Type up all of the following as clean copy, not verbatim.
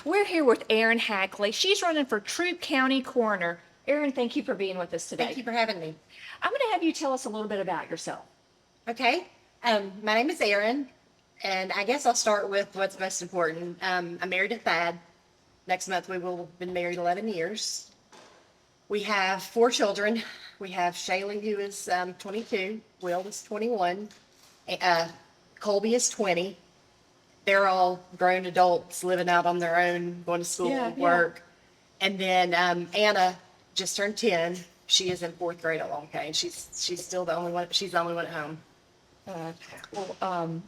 We're here with Erin Hackley. She's running for Troup County Coroner. Erin, thank you for being with us Thank you today. for having me. I'm going to have you tell us a little bit about yourself. Okay. My name is Erin, and I guess I'll start with what's most important. I'm married to Thad. Next month we will have been married 11 years. We have 4 children. We have Shaylee, who is 22, Will is 21, uh, Colby is 20. They're all grown adults living out on their own, going to school, Yeah, yeah. work. And then Anna just turned 10. She is in fourth grade at Long Cane. She's still the only one. She's the only one at home. Uh,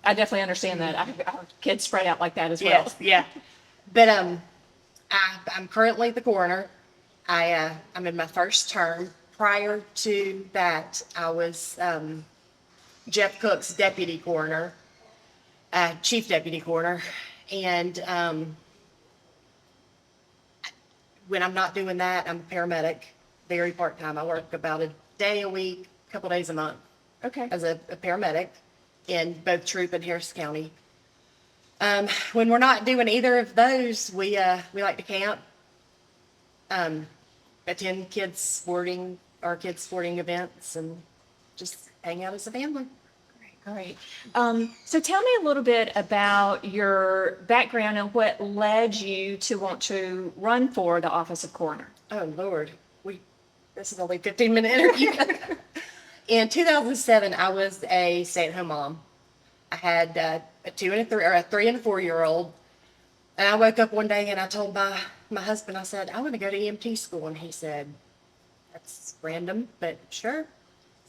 I definitely understand that. I have kids spread out like that as well. Yes, yeah. But I'm currently the coroner. I'm in my first term. Prior to that, I was Jeff Cook's deputy coroner, chief deputy coroner, and when I'm not doing that, I'm a paramedic, very part time. I work about a day a week, a couple days a month Okay. as a paramedic in both Troup and Harris County. When we're not doing either of those, we like to camp, attend kids sporting events, and just hang out as a family. Great. So tell me a little bit about your background and what led you to want to run for the office of coroner. Oh Lord, this is only 15-minute interview. In 2007, I was a stay-at-home mom. I had a 3 and a 4-year-old, and I woke up one day and I told my husband, I said, I want to go to EMT school, and he said, that's random, but sure.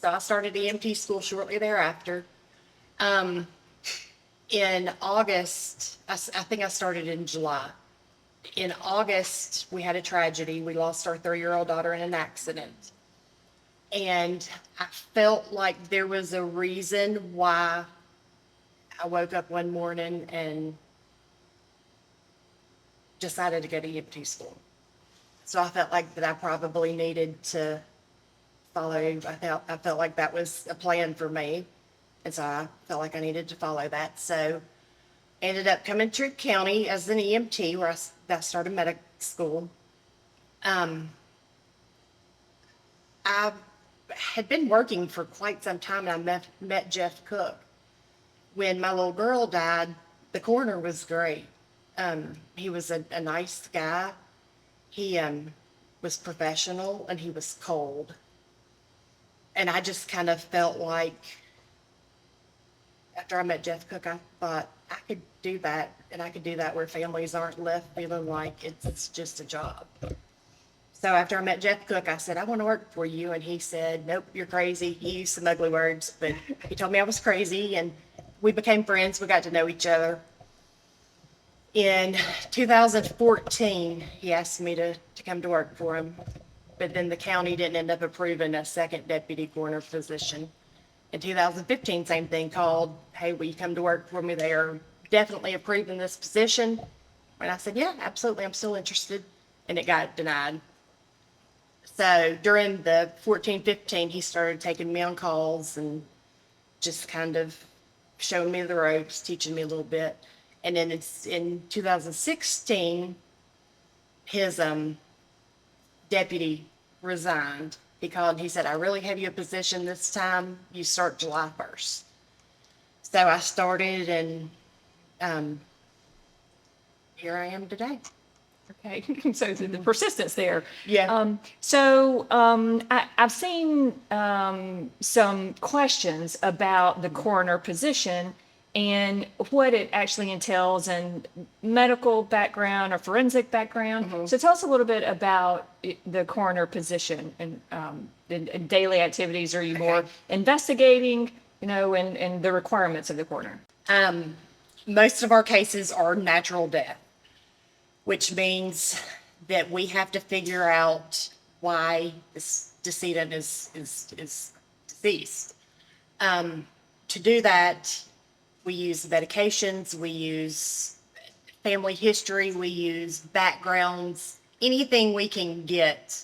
So I started EMT school shortly thereafter. In August, I think I started in July. In August, we had a tragedy. We lost our 3-year-old daughter in an accident. And I felt like there was a reason why I woke up one morning and decided to go to EMT school. So I felt like that I probably needed to follow. I felt like that was a plan for me. And so I felt like I needed to follow that. So I ended up coming to Troup County as an EMT, where I started medical school. I had been working for quite some time, and I met Jeff Cook. When my little girl died, the coroner was great. He was a nice guy. He was professional, and he was cold. And I just kind of felt like, after I met Jeff Cook, I thought I could do that, and I could do that where families aren't left feeling like it's just a job. So after I met Jeff Cook, I said, I want to work for you. And he said, nope, you're crazy. He used some ugly words, but he told me I was crazy, and we became friends. We got to know each other. In 2014, he asked me to come to work for him, but then the county didn't end up approving a second deputy coroner position. In 2015, same thing, called, hey, will you come to work for me? They are definitely approving this position. And I said, yeah, absolutely, I'm still interested. And it got denied. So during the 14-15, he started taking me on calls and just kind of showing me the ropes, teaching me a little bit. And then it's in 2016, his deputy resigned. He called and he said, I really have you a position this time. You start July 1st. So I started, and here I am today. Okay. So the persistence there. Yeah. I've seen some questions about the coroner position and what it actually entails in medical background or forensic background. So tell us a little bit about the coroner position and daily activities. Are you more investigating, and the requirements of the coroner? Most of our cases are natural death, which means that we have to figure out why this decedent is deceased. To do that, we use medications, we use family history, we use backgrounds, anything we can get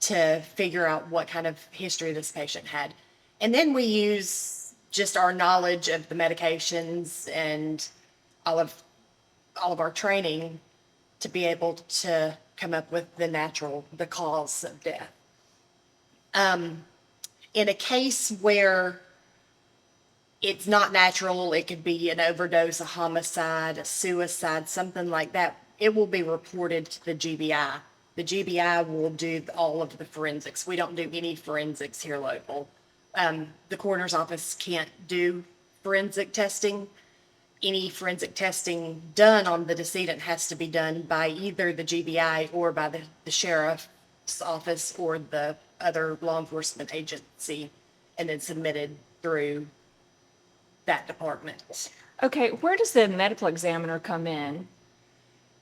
to figure out what kind of history this patient had. And then we use just our knowledge of the medications and all of our training to be able to come up with the cause of death. In a case where it's not natural, it could be an overdose, a homicide, a suicide, something like that, it will be reported to the GBI. The GBI will do all of the forensics. We don't do any forensics here local. The coroner's office can't do forensic testing. Any forensic testing done on the decedent has to be done by either the GBI or by the sheriff's office or the other law enforcement agency, and then submitted through that department. Okay, where does the medical examiner come in?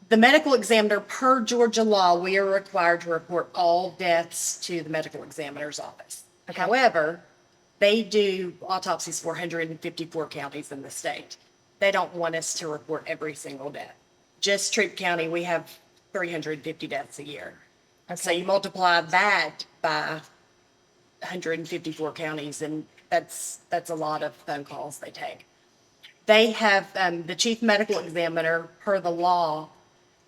The medical examiner, per Georgia law, we are required to report all deaths to the medical examiner's office. Okay. However, they do autopsies for 154 counties in the state. They don't want us to report every single death. Just Troup County, we have 350 deaths a year. Okay. So you multiply that by 154 counties, and that's a lot of phone calls they take. They have, the chief medical examiner, per the law,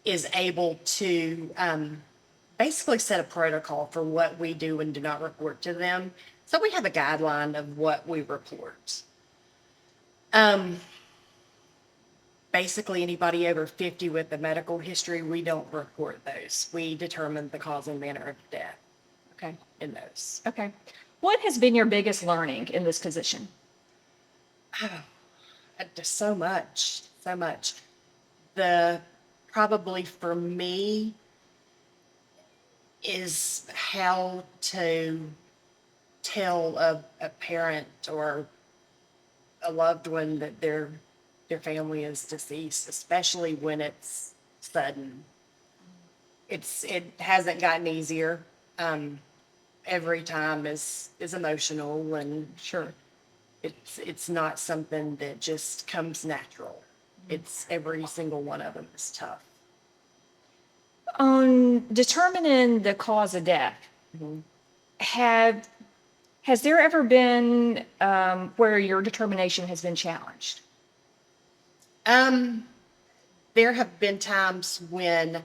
is able to basically set a protocol for what we do and do not report to them. So we have a guideline of what we report. Basically, anybody over 50 with a medical history, we don't report those. We determine the cause and manner of death Okay. in those. Okay. What has been your biggest learning in this position? Just so much. Probably for me is how to tell a parent or a loved one that their family is deceased, especially when it's sudden. It hasn't gotten easier. Every time is emotional, and Sure. it's not something that just comes natural. It's every single one of them is tough. On determining the cause of death, has there ever been where your determination has been challenged? There have been times when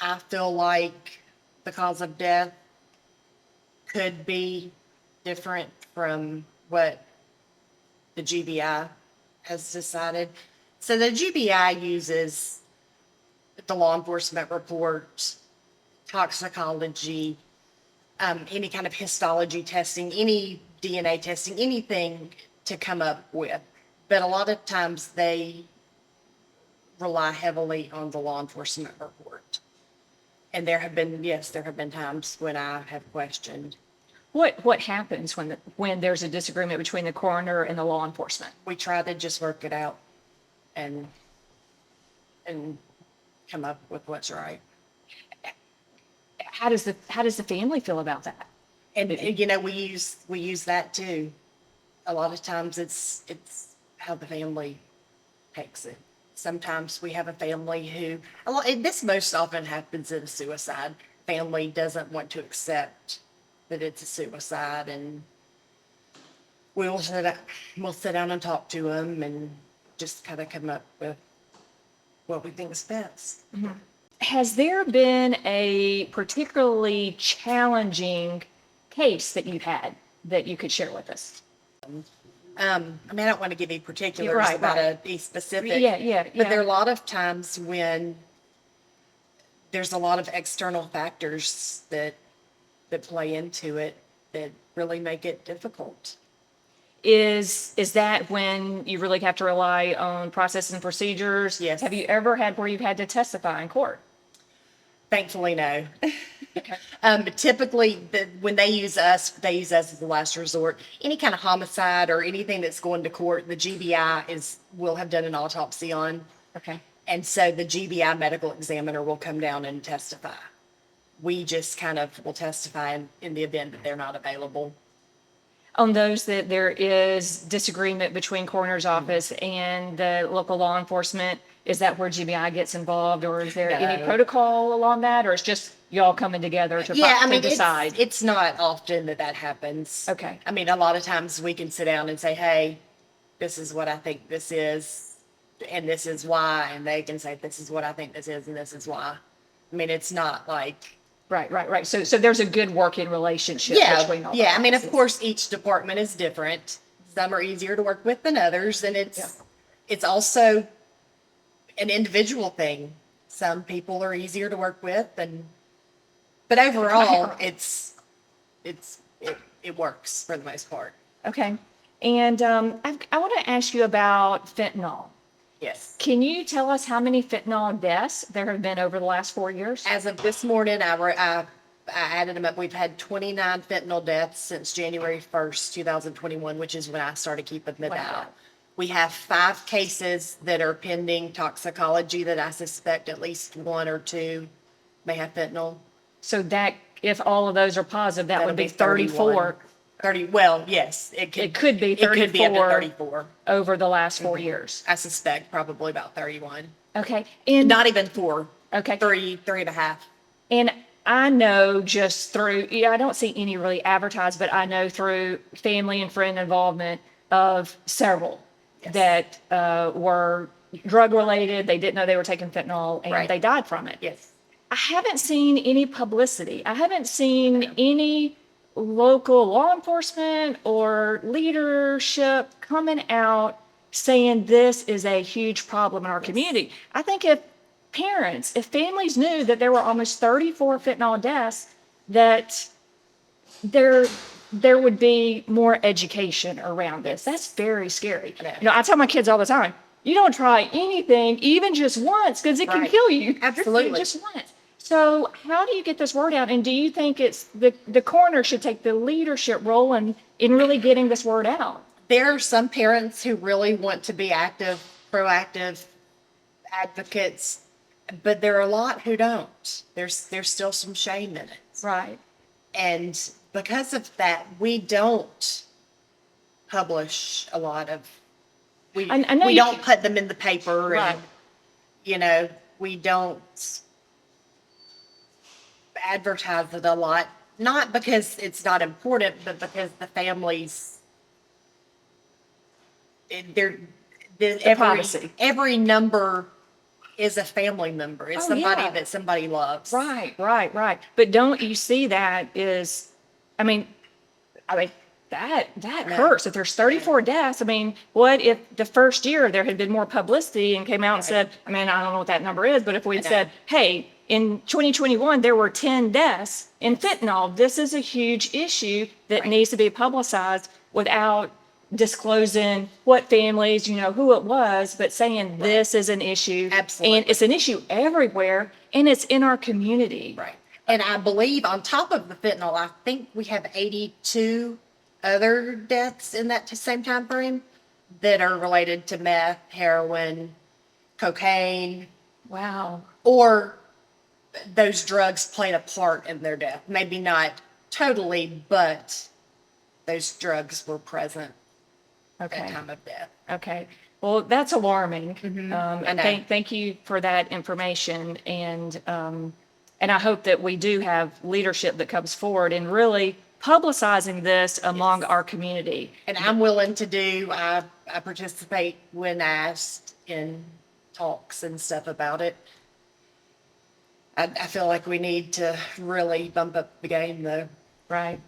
I feel like the cause of death could be different from what the GBI has decided. So the GBI uses the law enforcement report, toxicology, any kind of histology testing, any DNA testing, anything to come up with. But a lot of times they rely heavily on the law enforcement report. And there have been times when I have questioned. What happens when there's a disagreement between the coroner and the law enforcement? We try to just work it out and come up with what's right. How does the family feel about that? And we use that too. A lot of times it's how the family takes it. Sometimes we have a family this most often happens in a suicide. Family doesn't want to accept that it's a suicide, and we'll sit down and talk to them and just kind of come up with what we think is best. Has there been a particularly challenging case that you've had that you could share with us? I don't want to give any particulars Right, about right. a specific. Yeah. But there are a lot of times when there's a lot of external factors that play into it that really make it difficult. Is that when you really have to rely on process and procedures? Yes. Have you ever had where you've had to testify in court? Thankfully, no. Okay. Typically, when they use us as the last resort. Any kind of homicide or anything that's going to court, the GBI will have done an autopsy on. Okay. And so the GBI medical examiner will come down and testify. We just kind of will testify in the event that they're not available. On those that there is disagreement between coroner's office and the local law enforcement, is that where GBI gets involved, or is there any No. protocol along that, or it's just y'all coming together to decide? It's not often that happens. Okay. A lot of times we can sit down and say, hey, this is what I think this is. and this is why, and they can say, this is what I think this is, and this is why. I mean, it's not like, Right. So there's a good working relationship between all the yeah. I mean, of offices. course, each department is different. Some are easier to work with than others, and it's also an individual thing. Some people are easier to work with, but overall, it works for the most part. Okay. And I want to ask you about fentanyl. Yes. Can you tell us how many fentanyl deaths there have been over the last 4 years? As of this morning, I added them up. We've had 29 fentanyl deaths since January 1st, 2021, which is when I started keeping the data. Wow. We have 5 cases that are pending toxicology that I suspect at least 1 or 2 may have fentanyl. So that, if all of those are positive, that That'll would be be 34. 30, well, yes, It could be it could be up to 34 34. over the last 4 years. I suspect probably about 31. Okay. And Not even 4. Okay. 3.5. And I know just through, I don't see any really advertised, but I know through family and friend involvement of several Yes. that were drug related. They didn't know they were taking fentanyl and Right. they died from it. Yes. I haven't seen any publicity. I haven't seen any local law enforcement or leadership coming out saying this is a huge problem in our community. I think if parents, if families knew that there were almost 34 fentanyl deaths, that there would be more education around this. That's very scary. Yeah. You know, I tell my kids all the time, you don't try anything, even just once, because it can Right. kill you. Absolutely. Just once. So how do you get this word out? And do you think it's the coroner should take the leadership role in really getting this word out? There are some parents who really want to be active, proactive advocates, but there are a lot who don't. There's still some shame in it. Right. And because of that, we don't publish a lot of, I know we you don't can- put them in the paper Right. and, we don't advertise it a lot, not because it's not important, but because the families, privacy. every number is a family member. It's Oh, somebody yeah. that somebody loves. Right. But don't you see that is, I mean, that hurts. If there's 34 deaths, I mean, what if the first year there had been more publicity and came out and said, I mean, I don't know what that number is, but if we'd know. said, hey, in 2021, there were 10 deaths in fentanyl. This is a huge issue that Right. needs to be publicized without disclosing what families, who it was, but saying this is an issue. Absolutely. And it's an issue everywhere, and it's in our community. Right. And I believe on top of the fentanyl, I think we have 82 other deaths in that same time frame that are related to meth, heroin, cocaine, Wow. or those drugs played a part in their death. Maybe not totally, but those drugs were present at Okay. time of death. Okay. Well, that's alarming. I know. Thank you for that information. And I hope that we do have leadership that comes forward and really publicizing this among our community. And I'm willing to I participate when asked in talks and stuff about it. I feel like we need to really bump up the game though. Right.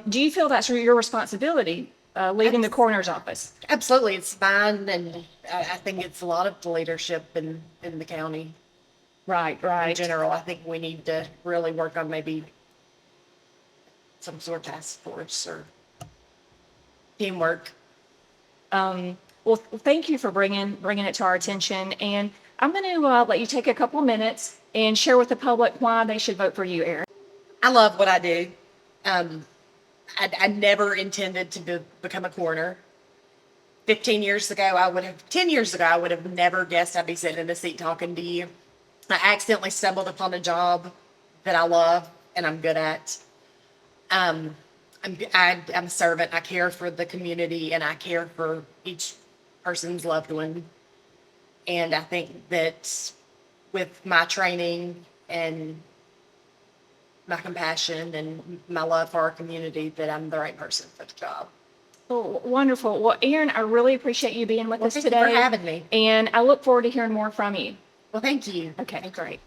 Do you feel that's your responsibility, leading the coroner's office? Absolutely, it's mine, and I think it's a lot of the leadership in the county Right. in general. I think we need to really work on maybe some sort of task force or teamwork. Well, thank you for bringing it to our attention. And I'm going to let you take a couple of minutes and share with the public why they should vote for you, Erin. I love what I do. I never intended to become a coroner. 10 years ago, I would have never guessed I'd be sitting in a seat talking to you. I accidentally stumbled upon a job that I love and I'm good at. I'm a servant. I care for the community and I care for each person's loved one. And I think that with my training and my compassion and my love for our community, that I'm the right person for the job. Well, wonderful. Well, Erin, I really appreciate you being with us Thank you today. for having me. And I look forward to hearing more from you. Well, thank you. Okay, great.